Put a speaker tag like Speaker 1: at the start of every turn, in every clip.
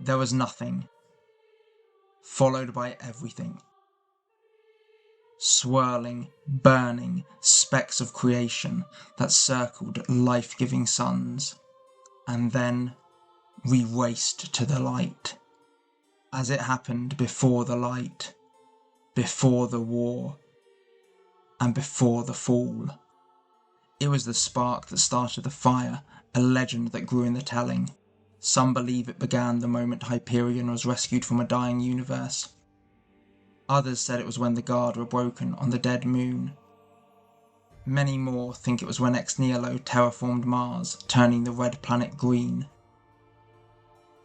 Speaker 1: There was nothing, followed by everything. Swirling, burning specks of creation that circled life-giving suns. And then we raced to the light. As it happened before the light, before the war, and before the fall. It was the spark that started the fire, a legend that grew in the telling. Some believe it began the moment Hyperion was rescued from a dying universe. Others said it was when the guard were broken on the dead moon. Many more think it was when Ex Nihilo terraformed Mars, turning the red planet green.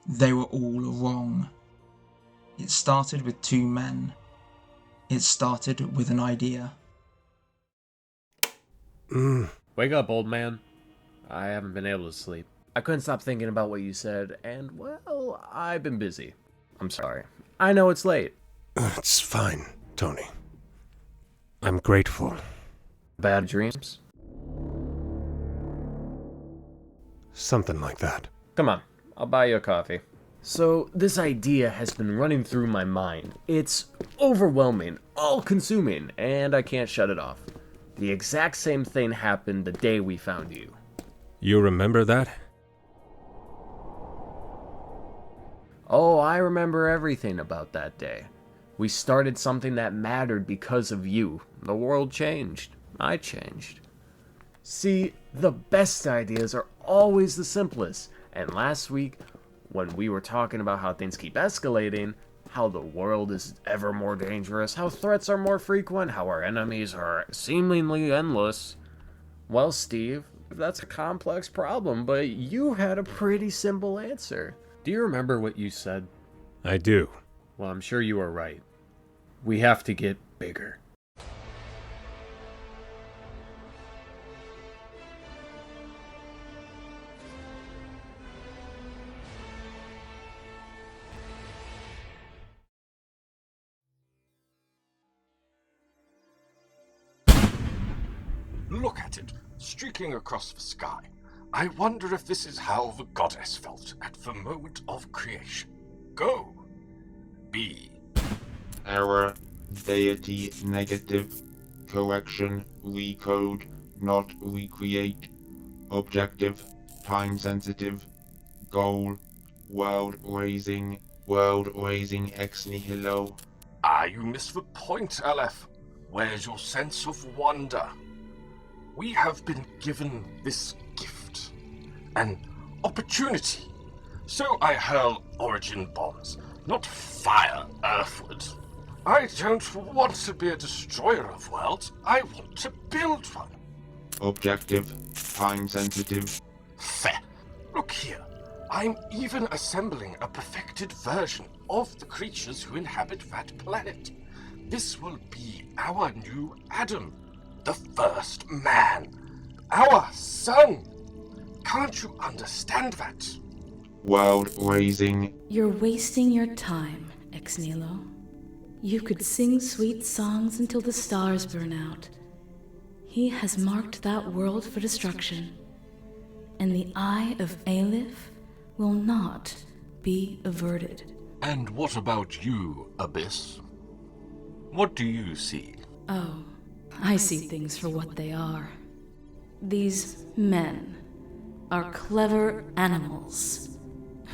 Speaker 1: They were all wrong. It started with two men. It started with an idea.
Speaker 2: Wake up, old man. I haven't been able to sleep. I couldn't stop thinking about what you said, and, well, I've been busy. I'm sorry. I know it's late.
Speaker 3: It's fine, Tony. I'm grateful.
Speaker 2: Bad dreams?
Speaker 3: Something like that.
Speaker 2: Come on, I'll buy you a coffee. So, this idea has been running through my mind. It's overwhelming, all-consuming, and I can't shut it off. The exact same thing happened the day we found you.
Speaker 3: You remember that?
Speaker 2: Oh, I remember everything about that day. We started something that mattered because of you. The world changed. I changed. See, the best ideas are always the simplest. And last week, when we were talking about how things keep escalating, how the world is ever more dangerous, how threats are more frequent, how our enemies are seemingly endless. Well, Steve, that's a complex problem, but you had a pretty simple answer. Do you remember what you said?
Speaker 3: I do.
Speaker 2: Well, I'm sure you are right. We have to get bigger.
Speaker 4: Look at it, streaking across the sky. I wonder if this is how the goddess felt at the moment of creation. Go. B.
Speaker 5: Error. Deity negative. Correction. Recode. Not recreate. Objective. Time sensitive. Goal. World raising. World raising ex nihilo.
Speaker 4: You missed the point, Aleph. Where's your sense of wonder? We have been given this gift. An opportunity. So I hurl origin bombs, not fire earthward. I don't want to be a destroyer of worlds. I want to build one.
Speaker 5: Objective. Time sensitive.
Speaker 4: Fair. Look here. I'm even assembling a perfected version of the creatures who inhabit that planet. This will be our new Adam. The first man. Our son. Can't you understand that?
Speaker 5: World raising.
Speaker 6: You're wasting your time, Ex Nihilo. You could sing sweet songs until the stars burn out. He has marked that world for destruction, and the eye of Aleph will not be averted.
Speaker 4: And what about you, Abyss? What do you see?
Speaker 6: Oh, I see things for what they are. These men are clever animals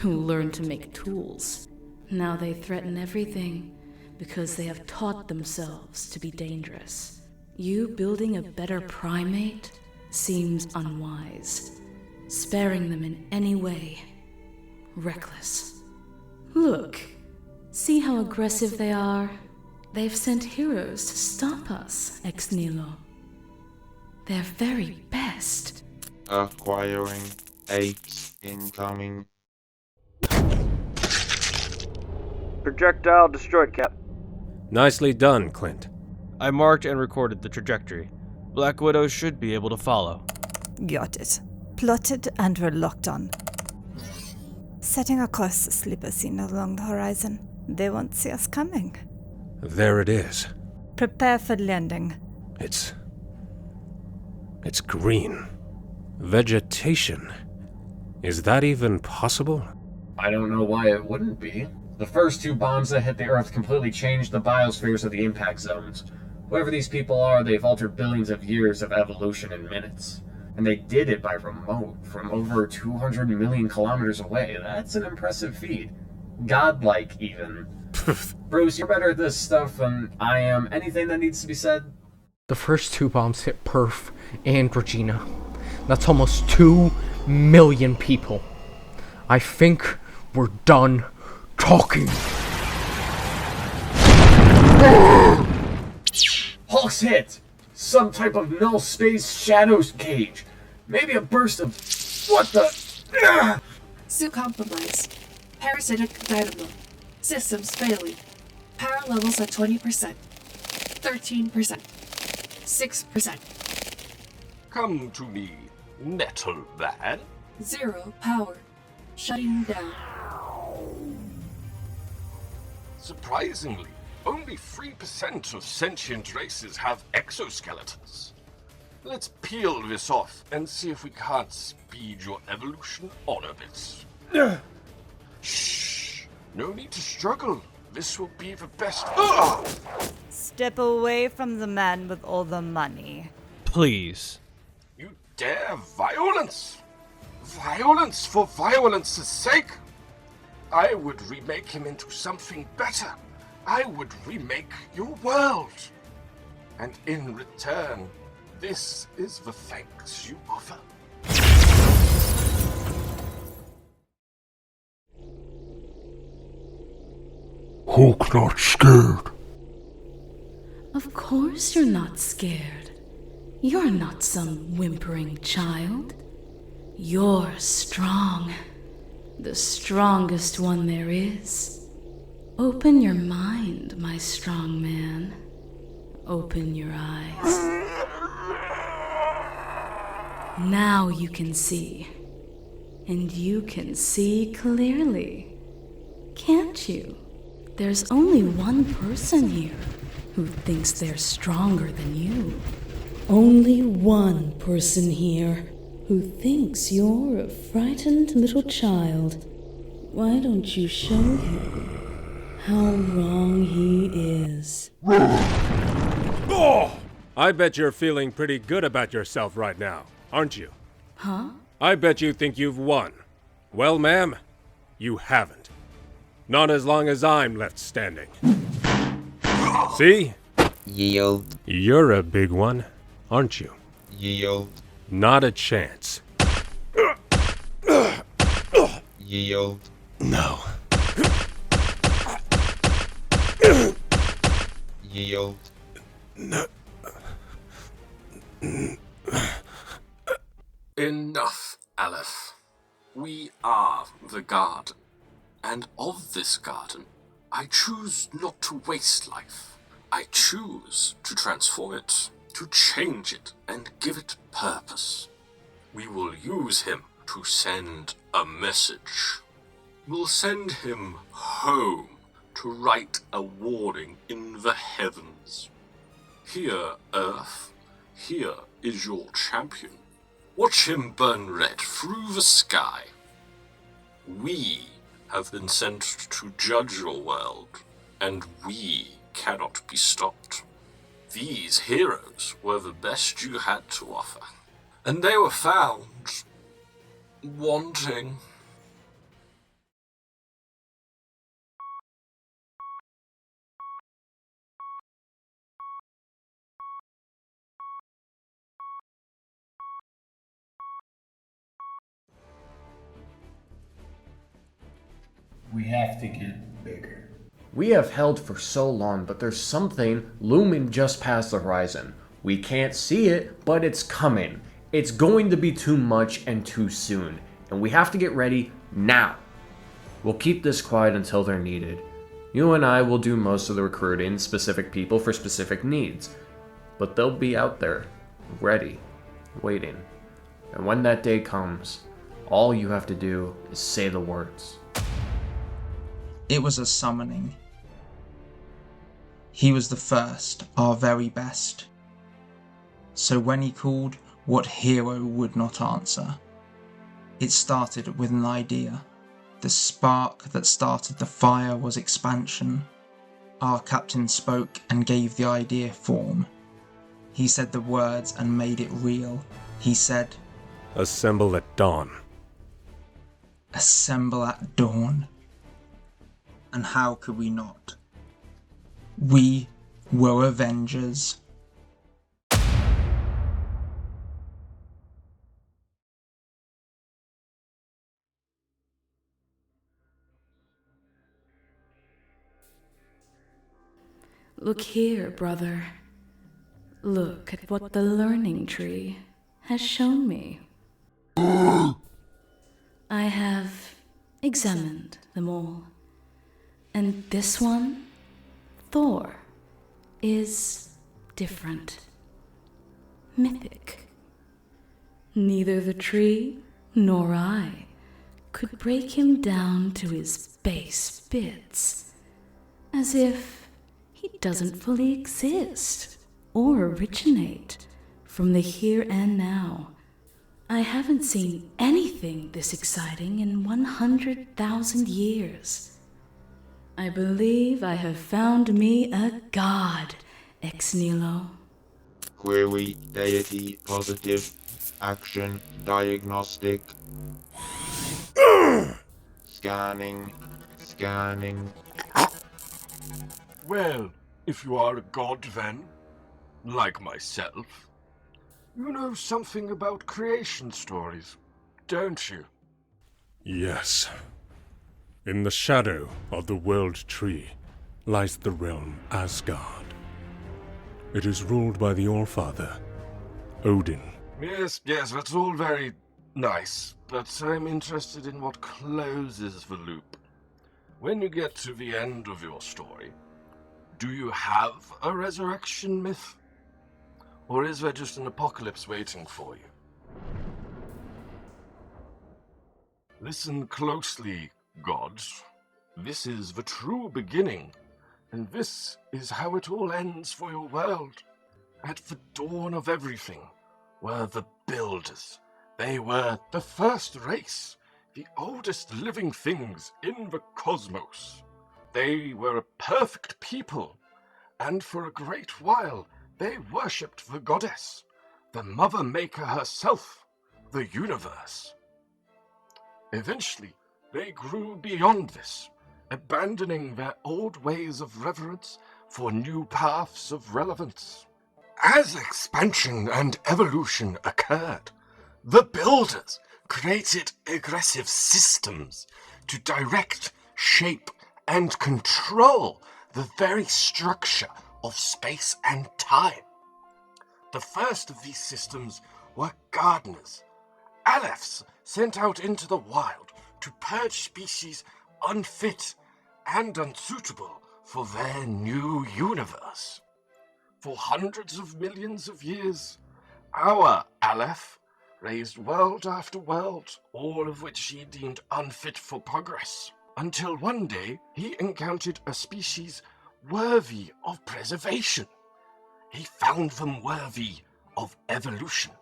Speaker 6: who learn to make tools. Now they threaten everything because they have taught themselves to be dangerous. You building a better primate seems unwise. Sparing them in any way, reckless. Look, see how aggressive they are? They've sent heroes to stop us, Ex Nihilo. Their very best.
Speaker 5: Acquiring. Apes incoming.
Speaker 7: Projectile destroyed, Cap.
Speaker 3: Nicely done, Clint.
Speaker 7: I marked and recorded the trajectory. Black Widow should be able to follow.
Speaker 8: Got it. Plotted and we're locked on. Setting a course sleeper scene along the horizon. They won't see us coming.
Speaker 3: There it is.
Speaker 8: Prepare for landing.
Speaker 3: It's green. Vegetation. Is that even possible?
Speaker 2: I don't know why it wouldn't be. The first 2 bombs that hit the Earth completely changed the biospheres of the impact zones. Whoever these people are, they've altered billions of years of evolution in minutes. And they did it by remote, from over 200 million kilometers away. That's an impressive feat. Godlike, even. Bruce, you're better at this stuff than I am. Anything that needs to be said?
Speaker 9: The first 2 bombs hit Perth and Regina. That's almost 2 million people. I think we're done talking.
Speaker 2: Hulk's hit! Some type of null space shadows cage. Maybe a burst of... What the...
Speaker 10: Suit compromised. Parasitic dynamo. Systems failing. Power levels at 20%. 13%. 6%.
Speaker 4: Come to me, Nettle Man.
Speaker 10: 0 power. Shutting down.
Speaker 4: Surprisingly, only 3% of sentient races have exoskeletons. Let's peel this off and see if we can't speed your evolution on a bit. Shh! No need to struggle. This will be the best.
Speaker 8: Step away from the man with all the money.
Speaker 7: Please.
Speaker 4: You dare violence? Violence for violence's sake? I would remake him into something better. I would remake your world. And in return, this is the thanks you offer.
Speaker 11: Hulk not scared.
Speaker 6: Of course you're not scared. You're not some whimpering child. You're strong. The strongest one there is. Open your mind, my strong man. Open your eyes. Now you can see. And you can see clearly. Can't you? There's only one person here who thinks they're stronger than you. Only one person here who thinks you're a frightened little child. Why don't you show him how wrong he is?
Speaker 3: Oh! I bet you're feeling pretty good about yourself right now, aren't you?
Speaker 6: Huh?
Speaker 3: I bet you think you've won. Well, ma'am, you haven't. Not as long as I'm left standing. See?
Speaker 5: Yield.
Speaker 3: You're a big one, aren't you?
Speaker 5: Yield.
Speaker 3: Not a chance.
Speaker 5: Yield.
Speaker 3: No.
Speaker 5: Yield.
Speaker 3: No.
Speaker 4: Enough, Aleph. We are the garden, and of this garden, I choose not to waste life. I choose to transform it, to change it, and give it purpose. We will use him to send a message. We'll send him home to write a warning in the heavens. Here, Earth, here is your champion. Watch him burn red through the sky. We have been sent to judge your world, and we cannot be stopped. These heroes were the best you had to offer, and they were found wanting.
Speaker 12: We have to get bigger.
Speaker 2: We have held for so long, but there's something looming just past the horizon. We can't see it, but it's coming. It's going to be too much and too soon, and we have to get ready now. We'll keep this quiet until they're needed. You and I will do most of the recruiting, specific people for specific needs, but they'll be out there, ready, waiting. And when that day comes, all you have to do is say the words.
Speaker 1: It was a summoning. He was the first, our very best. So when he called, what hero would not answer? It started with an idea. The spark that started the fire was expansion. Our captain spoke and gave the idea form. He said the words and made it real. He said,
Speaker 3: "Assemble at dawn."
Speaker 1: Assemble at dawn. And how could we not? We were Avengers.
Speaker 6: Look here, brother. Look at what the learning tree has shown me. I have examined them all. And this one, Thor, is different. Mythic. Neither the tree nor I could break him down to his base bits, as if he doesn't fully exist or originate from the here and now. I haven't seen anything this exciting in 100,000 years. I believe I have found me a god, ex nihilo.
Speaker 5: Query deity positive. Action diagnostic. Scanning. Scanning.
Speaker 4: Well, if you are a god then, like myself, you know something about creation stories, don't you?
Speaker 3: Yes. In the shadow of the World Tree lies the realm Asgard. It is ruled by the Allfather, Odin.
Speaker 4: Yes, that's all very nice, but I'm interested in what closes the loop. When you get to the end of your story, do you have a resurrection myth? Or is there just an apocalypse waiting for you? Listen closely, gods. This is the true beginning, and this is how it all ends for your world. At the dawn of everything were the Builders. They were the first race, the oldest living things in the cosmos. They were a perfect people, and for a great while they worshipped the goddess, the Mother Maker herself, the universe. Eventually, they grew beyond this, abandoning their old ways of reverence for new paths of relevance. As expansion and evolution occurred, the Builders created aggressive systems to direct, shape, and control the very structure of space and time. The first of these systems were gardeners, Alephs sent out into the wild to purge species unfit and unsuitable for their new universe. For hundreds of millions of years, our Aleph raised world after world, all of which he deemed unfit for progress, until one day he encountered a species worthy of preservation. He found them worthy of evolution.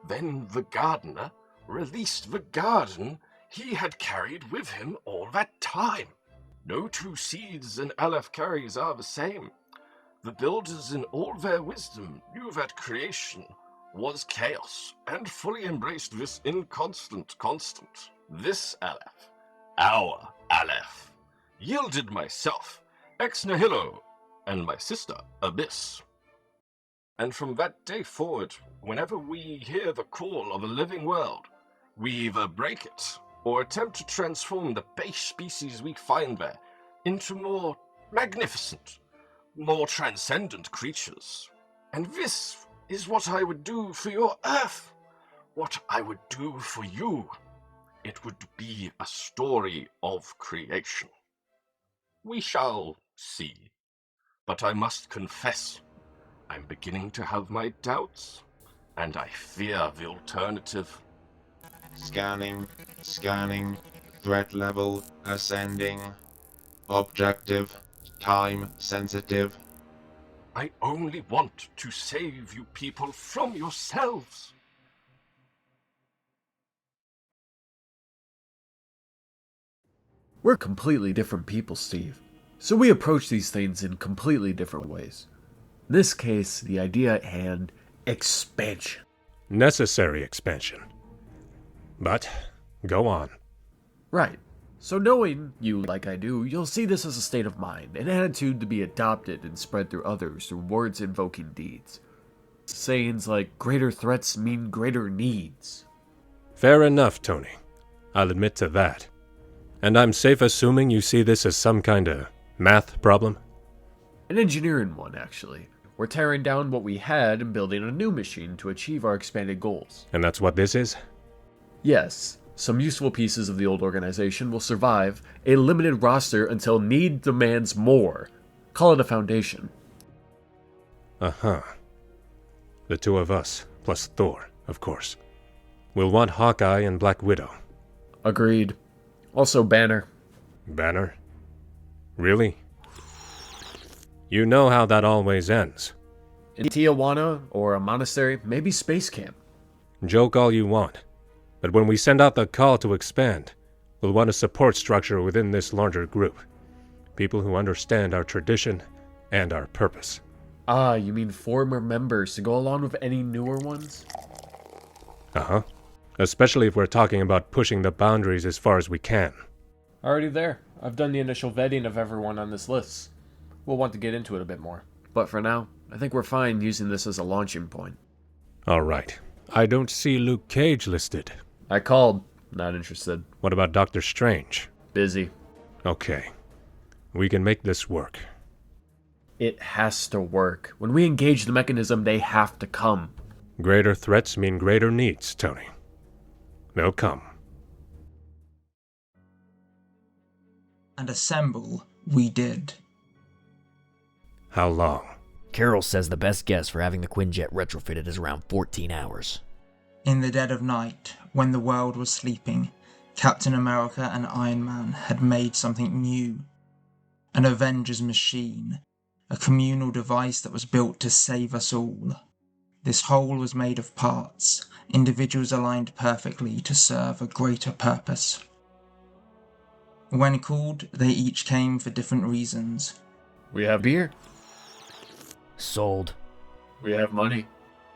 Speaker 4: Then the gardener released the garden he had carried with him all that time. No two seeds an Aleph carries are the same. The Builders in all their wisdom knew that creation was chaos, and fully embraced this inconstant constant. This Aleph, our Aleph, yielded myself, ex nihilo, and my sister, Abyss. And from that day forward, whenever we hear the call of a living world, we either break it, or attempt to transform the base species we find there into more magnificent, more transcendent creatures. And this is what I would do for your Earth, what I would do for you. It would be a story of creation. We shall see. But I must confess, I'm beginning to have my doubts, and I fear the alternative.
Speaker 5: Scanning. Scanning. Threat level ascending. Objective. Time sensitive.
Speaker 4: I only want to save you people from yourselves.
Speaker 2: We're completely different people, Steve. So we approach these things in completely different ways. In this case, the idea at hand, expansion.
Speaker 3: Necessary expansion. But, go on.
Speaker 2: Right. So knowing you like I do, you'll see this as a state of mind, an attitude to be adopted and spread through others through words invoking deeds. Sayings like, greater threats mean greater needs.
Speaker 3: Fair enough, Tony. I'll admit to that. And I'm safe assuming you see this as some kind of math problem?
Speaker 2: An engineering one, actually. We're tearing down what we had and building a new machine to achieve our expanded goals.
Speaker 3: And that's what this is?
Speaker 2: Yes, some useful pieces of the old organization will survive a limited roster until need demands more. Call it a foundation.
Speaker 3: Uh-huh. The two of us, plus Thor, of course. We'll want Hawkeye and Black Widow.
Speaker 2: Agreed. Also Banner.
Speaker 3: Banner? Really? You know how that always ends.
Speaker 2: In Tijuana, or a monastery, maybe space camp.
Speaker 3: Joke all you want. But when we send out the call to expand, we'll want a support structure within this larger group. People who understand our tradition and our purpose.
Speaker 2: Ah, you mean former members to go along with any newer ones?
Speaker 3: Uh-huh. Especially if we're talking about pushing the boundaries as far as we can.
Speaker 2: Already there. I've done the initial vetting of everyone on this list. We'll want to get into it a bit more. But for now, I think we're fine using this as a launching point.
Speaker 3: Alright. I don't see Luke Cage listed.
Speaker 2: I called. Not interested.
Speaker 3: What about Doctor Strange?
Speaker 2: Busy.
Speaker 3: Okay. We can make this work.
Speaker 2: It has to work. When we engage the mechanism, they have to come.
Speaker 3: Greater threats mean greater needs, Tony. They'll come.
Speaker 1: And assemble we did.
Speaker 3: How long?
Speaker 13: Carol says the best guess for having the Quinjet retrofitted is around 14 hours.
Speaker 1: In the dead of night, when the world was sleeping, Captain America and Iron Man had made something new. An Avengers machine, a communal device that was built to save us all. This whole was made of parts, individuals aligned perfectly to serve a greater purpose. When called, they each came for different reasons.
Speaker 2: We have beer.
Speaker 13: Sold.
Speaker 2: We have money.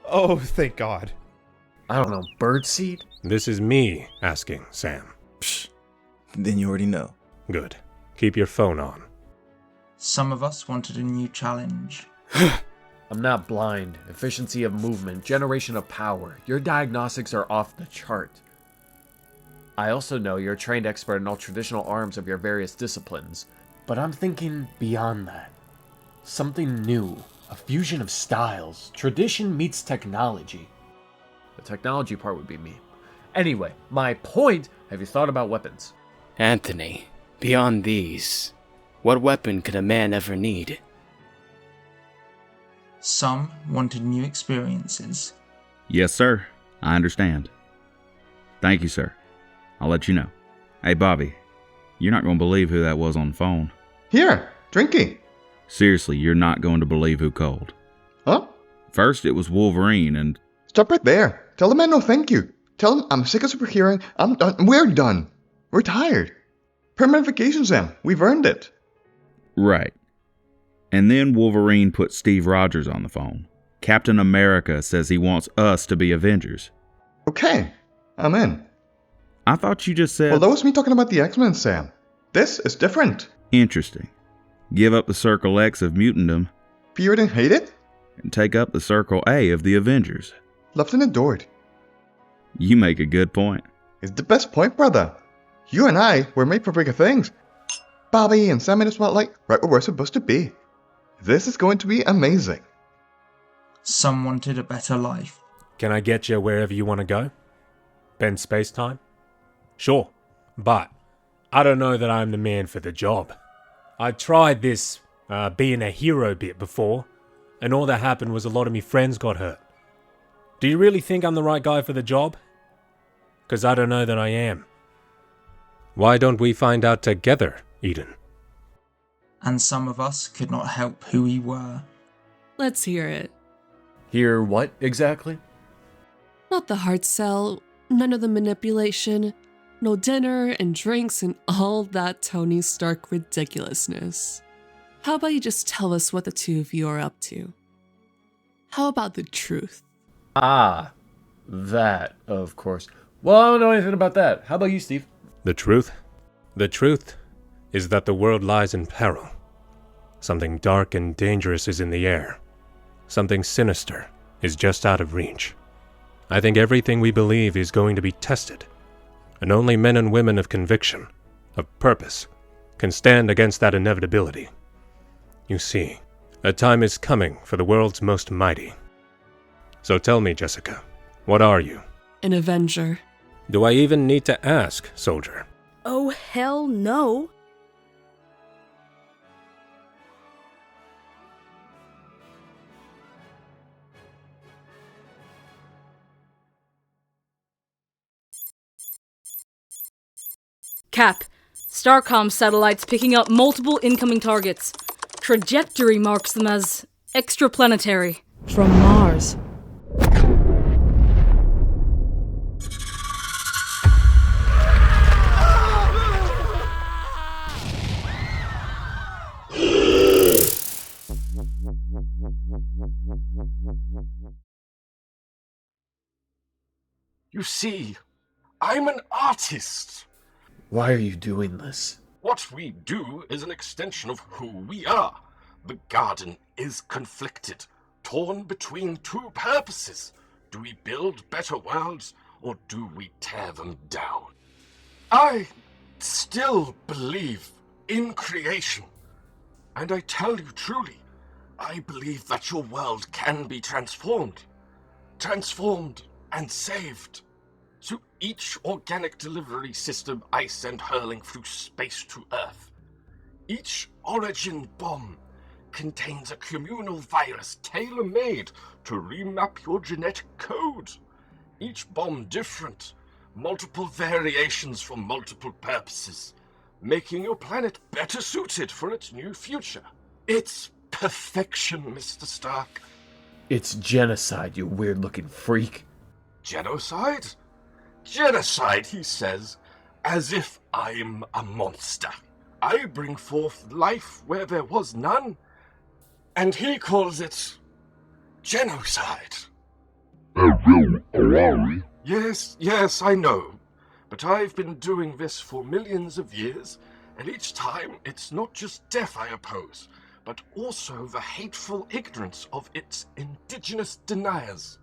Speaker 14: Oh, thank God.
Speaker 2: I don't know, birdseed?
Speaker 3: This is me asking, Sam.
Speaker 14: Psh, then you already know.
Speaker 3: Good. Keep your phone on.
Speaker 1: Some of us wanted a new challenge.
Speaker 2: I'm not blind. Efficiency of movement, generation of power. Your diagnostics are off the chart. I also know you're a trained expert in all traditional arms of your various disciplines, but I'm thinking beyond that. Something new, a fusion of styles. Tradition meets technology. The technology part would be me. Anyway, my point, have you thought about weapons?
Speaker 15: Anthony, beyond these, what weapon could a man ever need?
Speaker 1: Some wanted new experiences.
Speaker 16: Yes, sir. I understand. Thank you, sir. I'll let you know. Hey, Bobby, you're not going to believe who that was on the phone.
Speaker 17: Here, drinky.
Speaker 16: Seriously, you're not going to believe who called.
Speaker 17: Huh?
Speaker 16: First, it was Wolverine and...
Speaker 17: Stop right there. Tell the man no thank you. Tell him I'm sick of superheroing. I'm done. We're done. We're tired. Permanent vacation, Sam. We've earned it.
Speaker 16: Right. And then Wolverine put Steve Rogers on the phone. Captain America says he wants us to be Avengers.
Speaker 17: Okay, I'm in.
Speaker 16: I thought you just said...
Speaker 17: Well, that was me talking about the X-Men, Sam. This is different.
Speaker 16: Interesting. Give up the Circle X of mutantdom.
Speaker 17: Feared and hated?
Speaker 16: And take up the Circle A of the Avengers.
Speaker 17: Loved and adored.
Speaker 16: You make a good point.
Speaker 17: It's the best point, brother. You and I were made for bigger things. Bobby and Sam in the spotlight, right where we're supposed to be. This is going to be amazing.
Speaker 1: Some wanted a better life.
Speaker 3: Can I get you wherever you want to go? Bend space-time? Sure, but I don't know that I'm the man for the job. I tried this being a hero bit before, and all that happened was a lot of me friends got hurt. Do you really think I'm the right guy for the job? 'Cause I don't know that I am. Why don't we find out together, Eden?
Speaker 1: And some of us could not help who we were.
Speaker 18: Let's hear it.
Speaker 2: Hear what, exactly?
Speaker 18: Not the heart cell, none of the manipulation, No dinner and drinks and all that Tony Stark ridiculousness. How about you just tell us what the two of you are up to? How about the truth?
Speaker 2: Ah, that, of course. Well, I don't know anything about that. How about you, Steve?
Speaker 3: The truth? The truth is that the world lies in peril. Something dark and dangerous is in the air. Something sinister is just out of reach. I think everything we believe is going to be tested, and only men and women of conviction, of purpose, can stand against that inevitability. You see, a time is coming for the world's most mighty. So tell me, Jessica, what are you?
Speaker 18: An Avenger.
Speaker 3: Do I even need to ask, soldier?
Speaker 6: Oh, hell no. Cap, Starcom satellites picking up multiple incoming targets. Trajectory marks them as extraplanetary. From Mars.
Speaker 4: You see, I'm an artist.
Speaker 2: Why are you doing this?
Speaker 4: What we do is an extension of who we are. The garden is conflicted, torn between two purposes. Do we build better worlds, or do we tear them down? I still believe in creation. And I tell you truly, I believe that your world can be transformed. Transformed and saved. So each organic delivery system I send hurling through space to Earth, each origin bomb contains a communal virus tailor-made to remap your genetic code. Each bomb different, multiple variations for multiple purposes, making your planet better suited for its new future. It's perfection, Mr. Stark.
Speaker 2: It's genocide, you weird-looking freak.
Speaker 4: Genocide? Genocide, he says, as if I'm a monster. I bring forth life where there was none, and he calls it genocide. Yes, I know. But I've been doing this for millions of years, and each time it's not just death I oppose, but also the hateful ignorance of its indigenous deniers.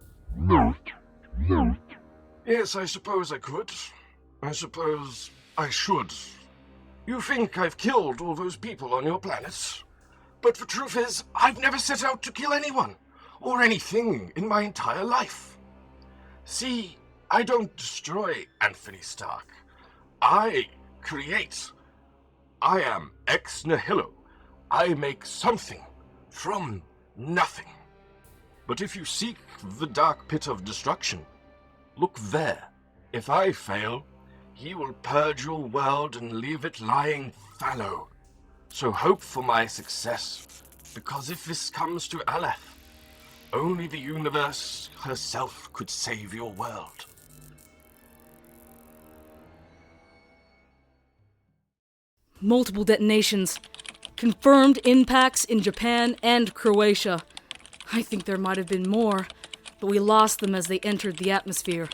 Speaker 4: Yes, I suppose I could. I suppose I should. You think I've killed all those people on your planet? But the truth is, I've never set out to kill anyone, or anything in my entire life. See, I don't destroy Anthony Stark. I create. I am ex nihilo. I make something from nothing. But if you seek the dark pit of destruction, look there. If I fail, he will purge your world and leave it lying fallow. So hope for my success, because if this comes to Aleph, only the universe herself could save your world.
Speaker 6: Multiple detonations. Confirmed impacts in Japan and Croatia. I think there might have been more, but we lost them as they entered the atmosphere.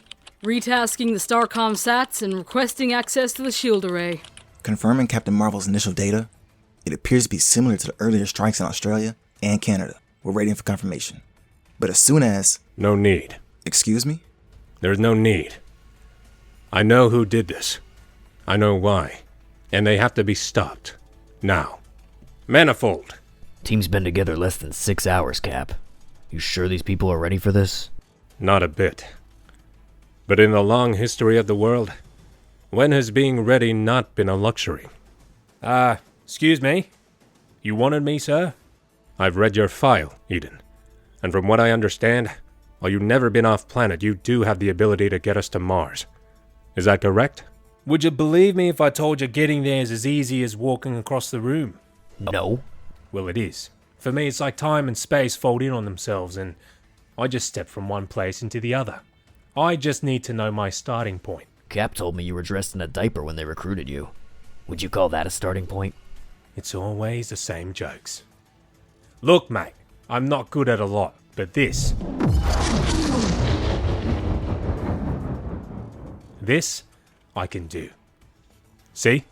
Speaker 6: Retasking the Starcom sats and requesting access to the shield array.
Speaker 14: Confirming Captain Marvel's initial data, it appears to be similar to the earlier strikes in Australia and Canada. We're waiting for confirmation. But as soon as...
Speaker 3: No need.
Speaker 14: Excuse me?
Speaker 3: There's no need. I know who did this. I know why. And they have to be stopped. Now. Manifold!
Speaker 13: Team's been together less than 6 hours, Cap. You sure these people are ready for this?
Speaker 3: Not a bit. But in the long history of the world, when has being ready not been a luxury?
Speaker 19: Excuse me? You wanted me, sir?
Speaker 3: I've read your file, Eden. And from what I understand, while you've never been off planet, you do have the ability to get us to Mars. Is that correct?
Speaker 19: Would you believe me if I told you getting there is as easy as walking across the room?
Speaker 13: No.
Speaker 19: Well, it is. For me, it's like time and space fold in on themselves, and I just step from one place into the other. I just need to know my starting point.
Speaker 13: Cap told me you were dressed in a diaper when they recruited you. Would you call that a starting point?
Speaker 19: It's always the same jokes. Look, mate, I'm not good at a lot, but this I can do. See?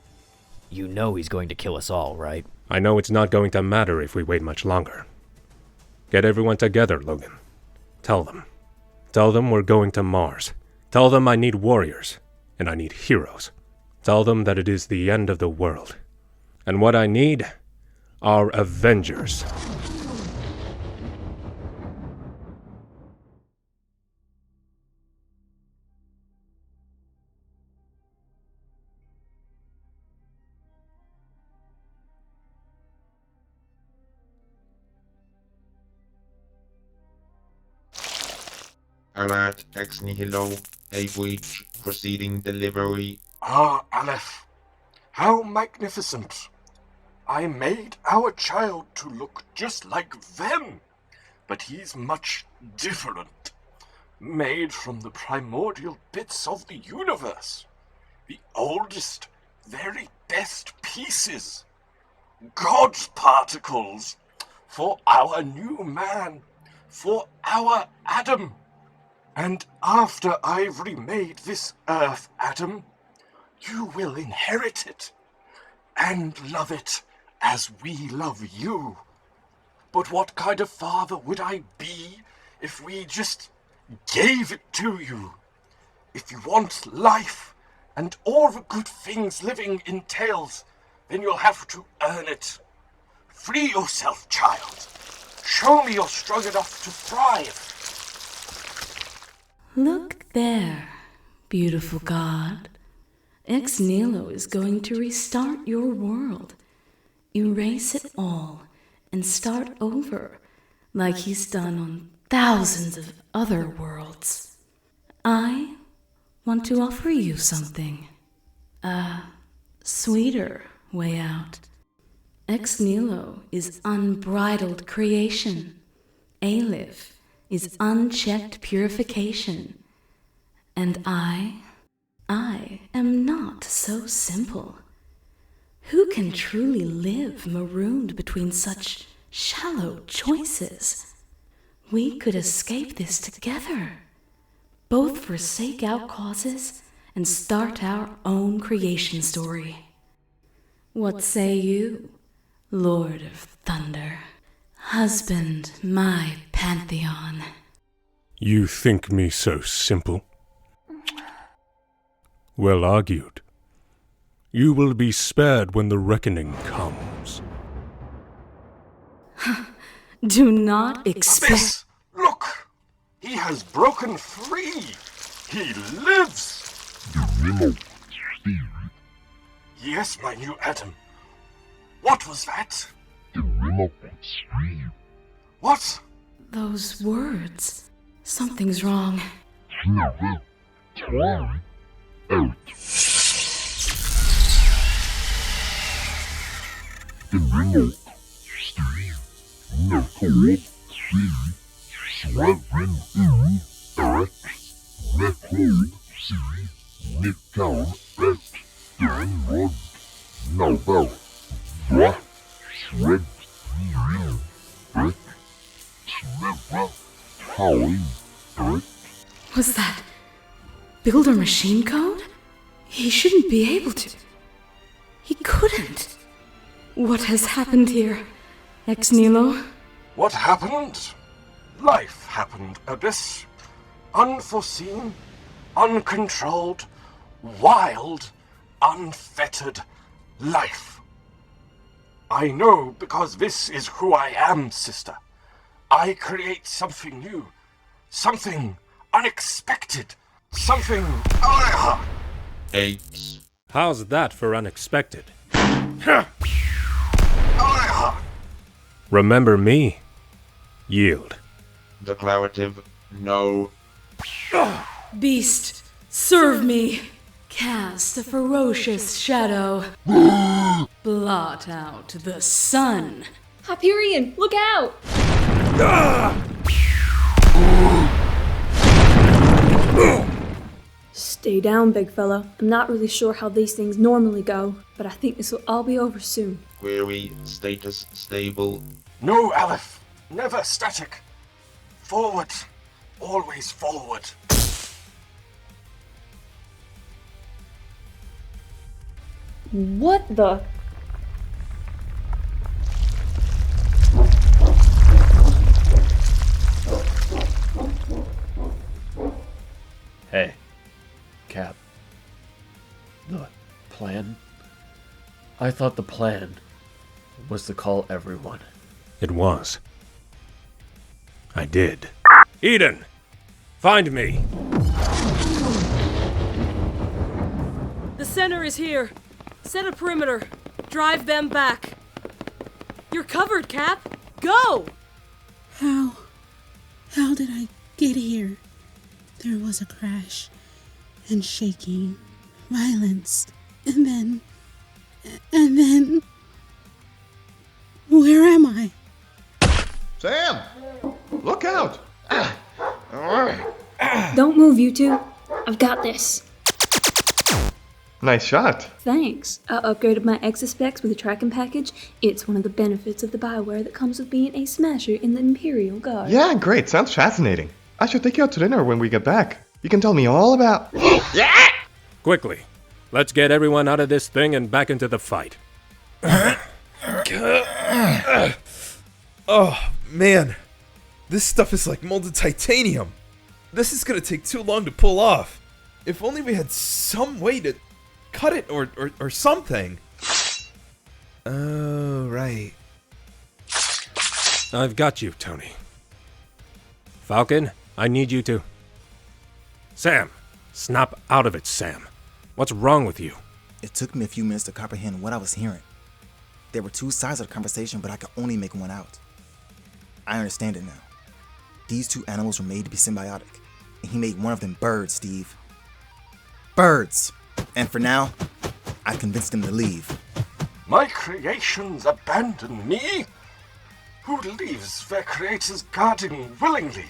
Speaker 13: You know he's going to kill us all, right?
Speaker 3: I know it's not going to matter if we wait much longer. Get everyone together, Logan. Tell them. Tell them we're going to Mars. Tell them I need warriors, and I need heroes. Tell them that it is the end of the world. And what I need are Avengers.
Speaker 5: Alert ex nihilo, a breach, proceeding delivery.
Speaker 4: Ah, Aleph, how magnificent. I made our child to look just like them, but he's much different. Made from the primordial bits of the universe. The oldest, very best pieces. God's particles. For our new man. For our Adam. And after I've remade this earth, Adam, you will inherit it. And love it as we love you. But what kind of father would I be if we just gave it to you? If you want life and all the good things living entails, then you'll have to earn it. Free yourself, child. Show me you're strong enough to thrive.
Speaker 6: Look there, beautiful God. Ex Nihilo is going to restart your world. Erase it all and start over like he's done on thousands of other worlds. I want to offer you something. A sweeter way out. Ex Nihilo is unbridled creation. Aleph is unchecked purification. And I am not so simple. Who can truly live marooned between such shallow choices? We could escape this together. Both forsake our causes and start our own creation story. What say you, Lord of Thunder? Husband my pantheon.
Speaker 3: You think me so simple? Well argued. You will be spared when the reckoning comes.
Speaker 6: Do not expect...
Speaker 4: Abyss! Look! He has broken free! He lives! Yes, my new Adam. What was that? What?
Speaker 6: Those words. Something's wrong. Was that Builder machine code? He shouldn't be able to. He couldn't. What has happened here, Ex Nihilo?
Speaker 4: What happened? Life happened, Abyss. Unforeseen, uncontrolled, wild, unfettered life. I know because this is who I am, sister. I create something new, something unexpected, something...
Speaker 5: Apes.
Speaker 3: How's that for unexpected? Remember me? Yield.
Speaker 5: Declarative, no.
Speaker 6: Beast, serve me. Cast a ferocious shadow. Blot out the sun.
Speaker 20: Hyperion, look out! Stay down, big fella. I'm not really sure how these things normally go, but I think this will all be over soon.
Speaker 5: Query status stable.
Speaker 4: No, Aleph. Never static. Forward. Always forward.
Speaker 20: What the?
Speaker 2: Hey, Cap. The plan? I thought the plan was to call everyone.
Speaker 19: It was. I did. Eden! Find me!
Speaker 21: The center is here. Set a perimeter. Drive them back. You're covered, Cap. Go!
Speaker 22: How did I get here? There was a crash, and shaking, violence, and then... Where am I?
Speaker 17: Sam! Look out!
Speaker 20: Don't move, you two. I've got this.
Speaker 17: Nice shot.
Speaker 20: Thanks. I upgraded my exospecs with a tracking package. It's one of the benefits of the Bioware that comes with being a smasher in the Imperial Guard.
Speaker 17: Yeah, great. Sounds fascinating. I should take you out to dinner when we get back. You can tell me all about...
Speaker 19: Quickly. Let's get everyone out of this thing and back into the fight.
Speaker 23: Oh, man. This stuff is like molded titanium. This is gonna take too long to pull off. If only we had some way to cut it or something. Oh, right.
Speaker 19: I've got you, Tony. Falcon, I need you to... Sam! Snap out of it, Sam. What's wrong with you?
Speaker 14: It took me a few minutes to comprehend what I was hearing. There were two sides of the conversation, but I could only make one out. I understand it now. These two animals were made to be symbiotic, and he made one of them birds, Steve. Birds! And for now, I convinced him to leave.
Speaker 4: My creations abandon me? Who leaves their creator's garden willingly?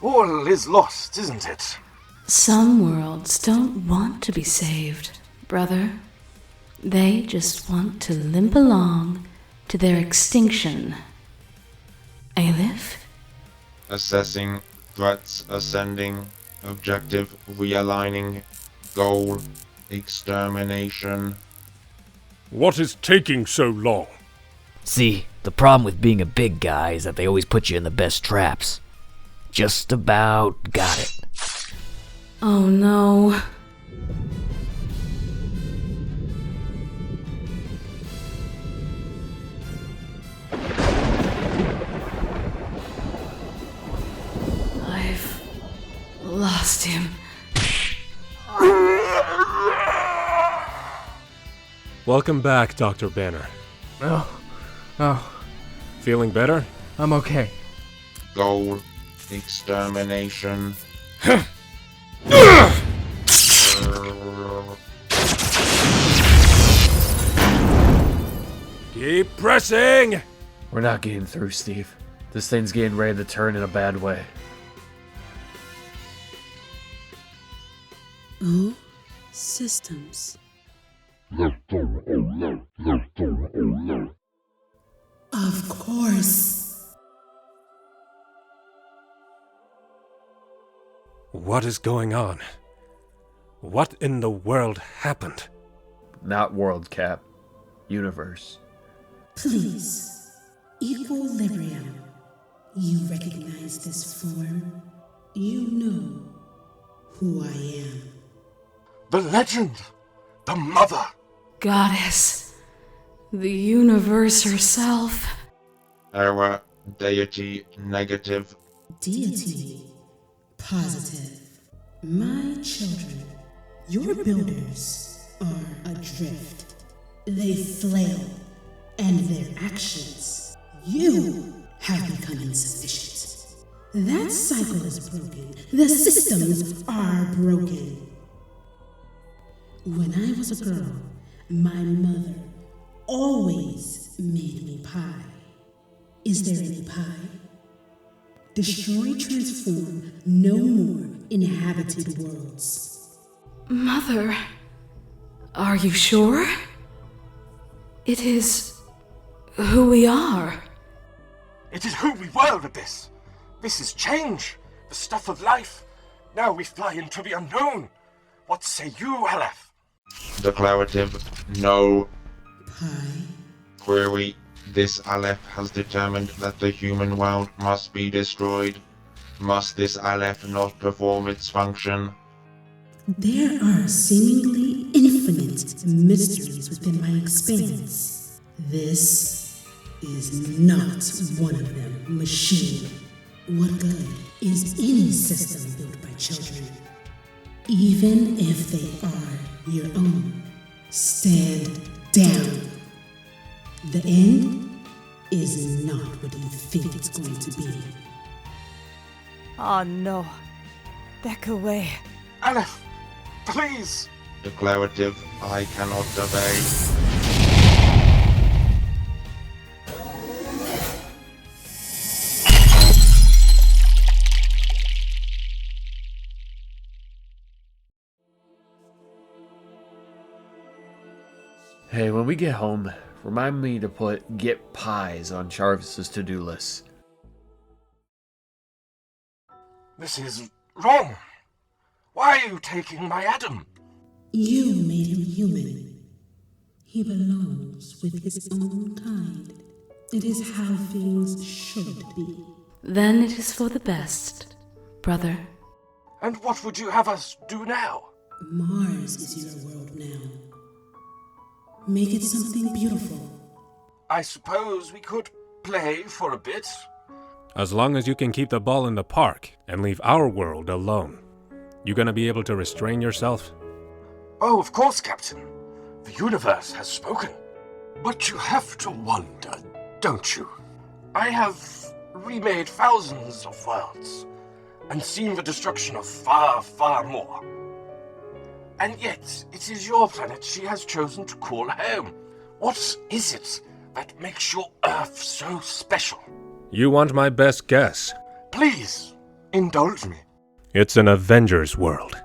Speaker 4: All is lost, isn't it?
Speaker 6: Some worlds don't want to be saved, brother. They just want to limp along to their extinction. Aleph?
Speaker 5: Assessing. Threats ascending. Objective realigning. Goal. Extermination.
Speaker 3: What is taking so long?
Speaker 13: See, the problem with being a big guy is that they always put you in the best traps. Just about got it.
Speaker 6: Oh no. I've lost him.
Speaker 19: Welcome back, Dr. Banner.
Speaker 9: Oh.
Speaker 19: Feeling better?
Speaker 9: I'm okay.
Speaker 5: Goal. Extermination.
Speaker 19: Keep pressing!
Speaker 2: We're not getting through, Steve. This thing's getting ready to turn in a bad way.
Speaker 22: Oh, systems. Of course.
Speaker 19: What is going on? What in the world happened?
Speaker 2: Not world, Cap. Universe.
Speaker 22: Please. Equilibrium. You recognize this form? You know who I am.
Speaker 4: The legend! The mother!
Speaker 6: Goddess. The universe herself.
Speaker 5: Error. Deity negative.
Speaker 22: Deity positive. My children, your builders are adrift. They flail, and their actions, you have become insufficient. That cycle is broken. The systems are broken. When I was a girl, my mother always made me pie. Is there any pie? Destroy, transform, no more inhabited worlds.
Speaker 6: Mother, are you sure? It is who we are.
Speaker 4: It is who we were, Abyss. This is change, the stuff of life. Now we fly into the unknown. What say you, Aleph?
Speaker 5: Declarative, no.
Speaker 22: Pi.
Speaker 5: Query, this Aleph has determined that the human world must be destroyed. Must this Aleph not perform its function?
Speaker 22: There are seemingly infinite mysteries within my expanse. This is not one of them, machine. What good is any system built by children? Even if they are your own, stand down. The end is not what you think it's going to be.
Speaker 7: Oh no. Back away.
Speaker 4: Aleph, please!
Speaker 5: Declarative, I cannot obey.
Speaker 2: Hey, when we get home, remind me to put get pies on Jarvis's to-do list.
Speaker 4: This is wrong. Why are you taking my Adam?
Speaker 22: You made him human. He belongs with his own kind. It is how things should be.
Speaker 6: Then it is for the best, brother.
Speaker 4: And what would you have us do now?
Speaker 22: Mars is your world now. Make it something beautiful.
Speaker 4: I suppose we could play for a bit.
Speaker 19: As long as you can keep the ball in the park and leave our world alone. You gonna be able to restrain yourself?
Speaker 4: Oh, of course, Captain. The universe has spoken. But you have to wonder, don't you? I have remade thousands of worlds and seen the destruction of far, far more. And yet, it is your planet she has chosen to call home. What is it that makes your Earth so special?
Speaker 19: You want my best guess?
Speaker 4: Please, indulge me.
Speaker 19: It's an Avengers world.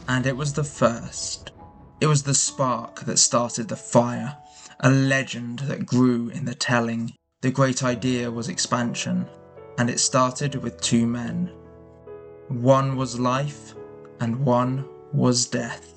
Speaker 1: And it was the first. It was the spark that started the fire, a legend that grew in the telling. The great idea was expansion, and it started with two men. One was life, and one was death.